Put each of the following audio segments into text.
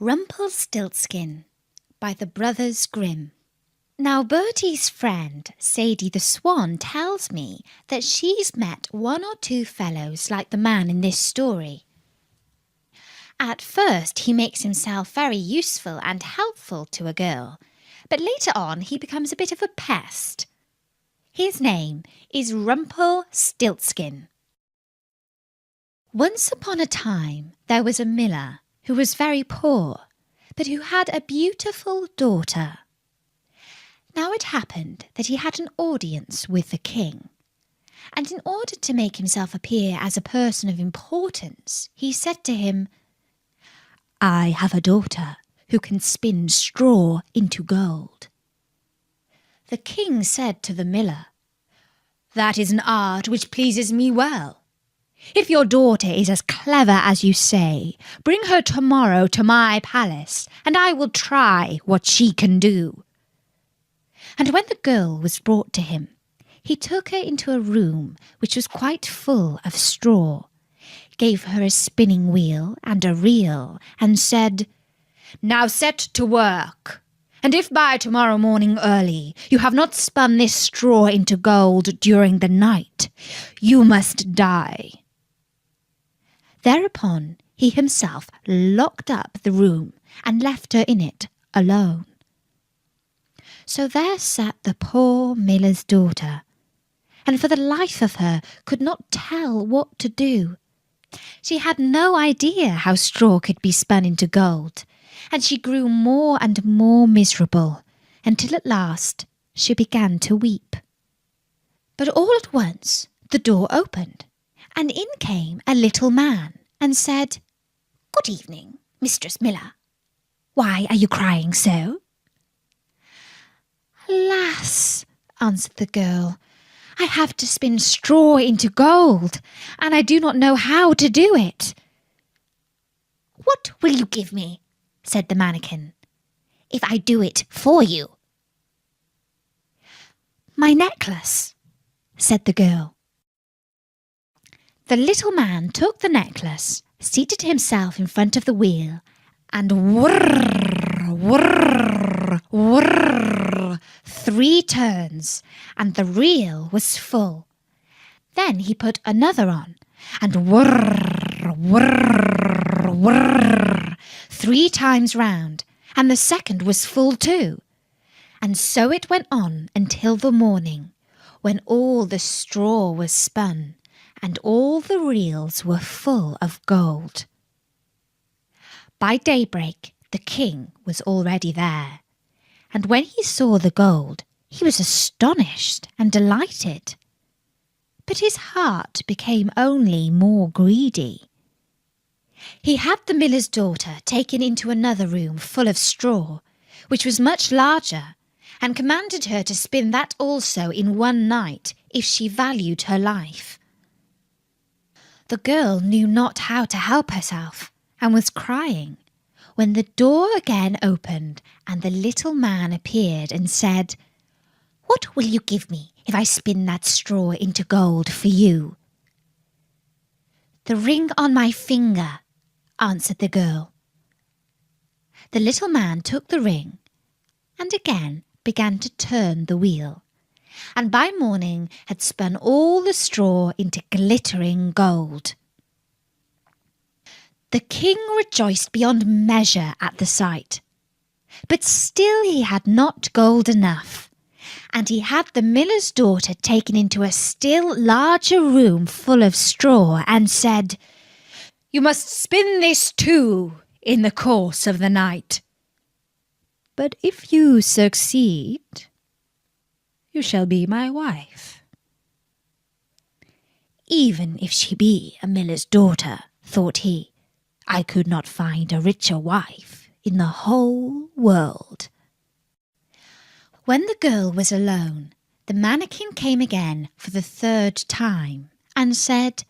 Rumpelstiltskin by the Brothers Grimm. Now Bertie's friend, Sadie the Swan, tells me that she's met one or two fellows like the man in this story. At first he makes himself very useful and helpful to a girl, but later on he becomes a bit of a pest. His name is Rumpelstiltskin. Once upon a time there was a miller who was very poor, but who had a beautiful daughter. Now it happened that he had an audience with the king, and in order to make himself appear as a person of importance, he said to him, "I have a daughter who can spin straw into gold." The king said to the miller, "That is an art which pleases me well. If your daughter is as clever as you say, bring her tomorrow to my palace, and I will try what she can do." And when the girl was brought to him, he took her into a room which was quite full of straw, gave her a spinning wheel and a reel, and said, "Now set to work, and if by tomorrow morning early you have not spun this straw into gold during the night, you must die." Thereupon he himself locked up the room and left her in it alone. So there sat the poor miller's daughter, and for the life of her could not tell what to do. She had no idea how straw could be spun into gold, and she grew more and more miserable, until at last she began to weep. But all at once the door opened, and in came a little man and said, "Good evening, Mistress Miller. Why are you crying so?" "Alas," answered the girl, "I have to spin straw into gold, and I do not know how to do it." "What will you give me," said the mannikin, "if I do it for you?" "My necklace," said the girl. The little man took the necklace, seated himself in front of the wheel, and whirr, whirr, whirr, 3 turns, and the reel was full. Then he put another on, and whirr, whirr, whirr, 3 times round, and the second was full too. And so it went on until the morning, when all the straw was spun, and all the reels were full of gold. By daybreak the king was already there, and when he saw the gold he was astonished and delighted. But his heart became only more greedy. He had the miller's daughter taken into another room full of straw, which was much larger, and commanded her to spin that also in one night if she valued her life. The girl knew not how to help herself, and was crying, when the door again opened, and the little man appeared and said, "What will you give me if I spin that straw into gold for you?" "The ring on my finger," answered the girl. The little man took the ring, and again began to turn the wheel, and by morning had spun all the straw into glittering gold. The king rejoiced beyond measure at the sight, but still he had not gold enough, and he had the miller's daughter taken into a still larger room full of straw, and said, "You must spin this too in the course of the night. But if you succeed, you shall be my wife." "Even if she be a miller's daughter," thought he, "I could not find a richer wife in the whole world." When the girl was alone, the mannikin came again for the 3rd time, and said,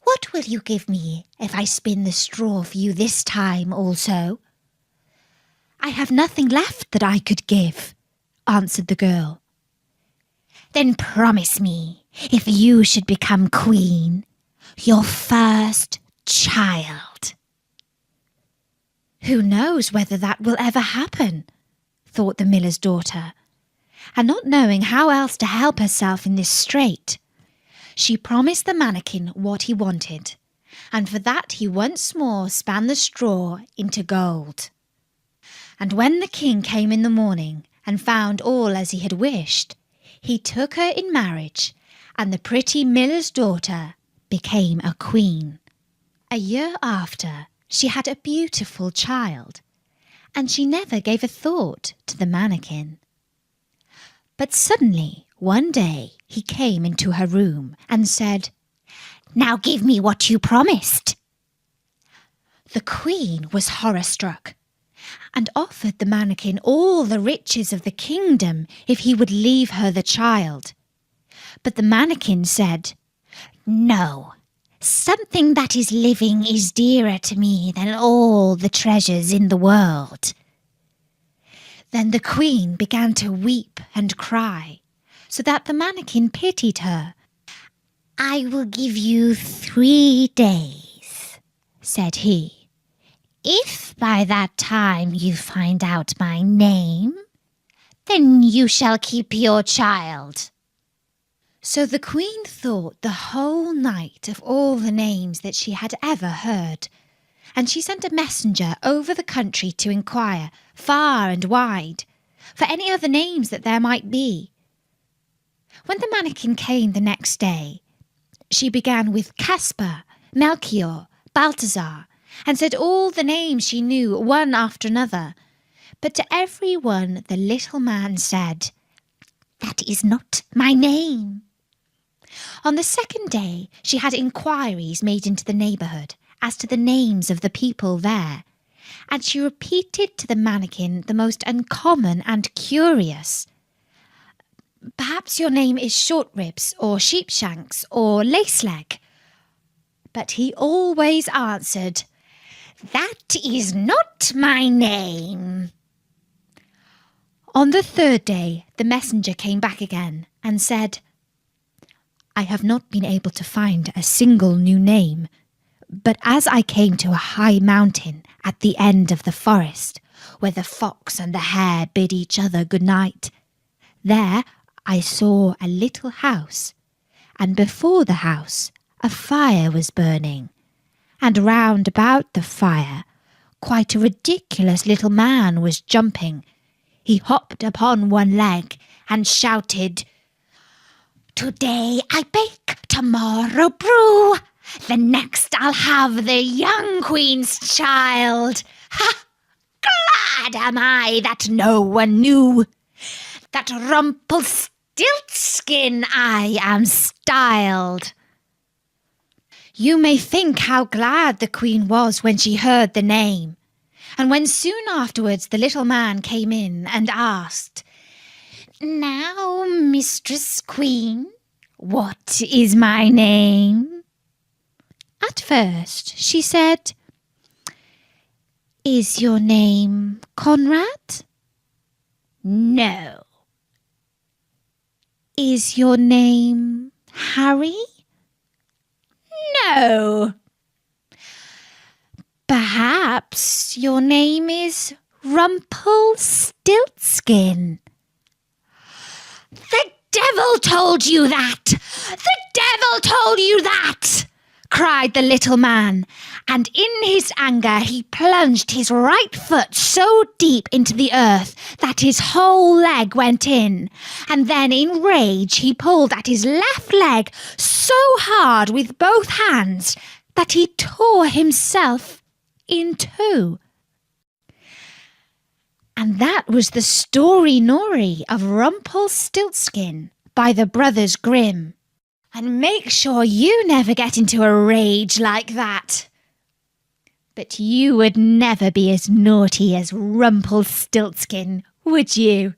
"What will you give me if I spin the straw for you this time also?" "I have nothing left that I could give," answered the girl. "Then promise me, if you should become queen, your first child." "Who knows whether that will ever happen?" thought the miller's daughter, and not knowing how else to help herself in this strait, she promised the mannikin what he wanted, and for that he once more span the straw into gold. And when the king came in the morning and found all as he had wished, he took her in marriage, and the pretty miller's daughter became a queen. A year after, she had a beautiful child, and she never gave a thought to the mannikin. But suddenly, one day, he came into her room and said, "Now give me what you promised." The queen was horror-struck, and offered the mannikin all the riches of the kingdom if he would leave her the child. But the mannikin said, "No, something that is living is dearer to me than all the treasures in the world." Then the queen began to weep and cry, so that the mannikin pitied her. "I will give you 3 days," said he. "If by that time you find out my name, then you shall keep your child." So the queen thought the whole night of all the names that she had ever heard, and she sent a messenger over the country to inquire, far and wide, for any other names that there might be. When the mannikin came the next day, she began with Caspar, Melchior, Balthazar, and said all the names she knew one after another. But to every one the little man said, "That is not my name." On the second day she had inquiries made into the neighbourhood as to the names of the people there, and she repeated to the mannikin the most uncommon and curious. "Perhaps your name is Shortribs, or Sheepshanks, or Laceleg." But he always answered, "That is not my name." On the third day the messenger came back again and said, "I have not been able to find a single new name, but as I came to a high mountain at the end of the forest, where the fox and the hare bid each other good night, there I saw a little house, and before the house a fire was burning, and round about the fire quite a ridiculous little man was jumping. He hopped upon one leg and shouted, 'Today I bake, tomorrow brew, the next I'll have the young queen's child. Ha! Glad am I that no one knew that Rumpelstiltskin I am styled.'" You may think how glad the queen was when she heard the name, and when soon afterwards the little man came in and asked, "Now, Mistress Queen, what is my name?" At first she said, "Is your name Conrad?" "No." "Is your name Harry?" "No." "Perhaps your name is Rumpelstiltskin?" "The devil told you that! The devil told you that!" cried the little man, and in his anger he plunged his right foot so deep into the earth that his whole leg went in, and then in rage he pulled at his left leg so hard with both hands that he tore himself in two. And that was the storynory of Rumpelstiltskin by the Brothers Grimm. And make sure you never get into a rage like that. But you would never be as naughty as Rumpelstiltskin, would you?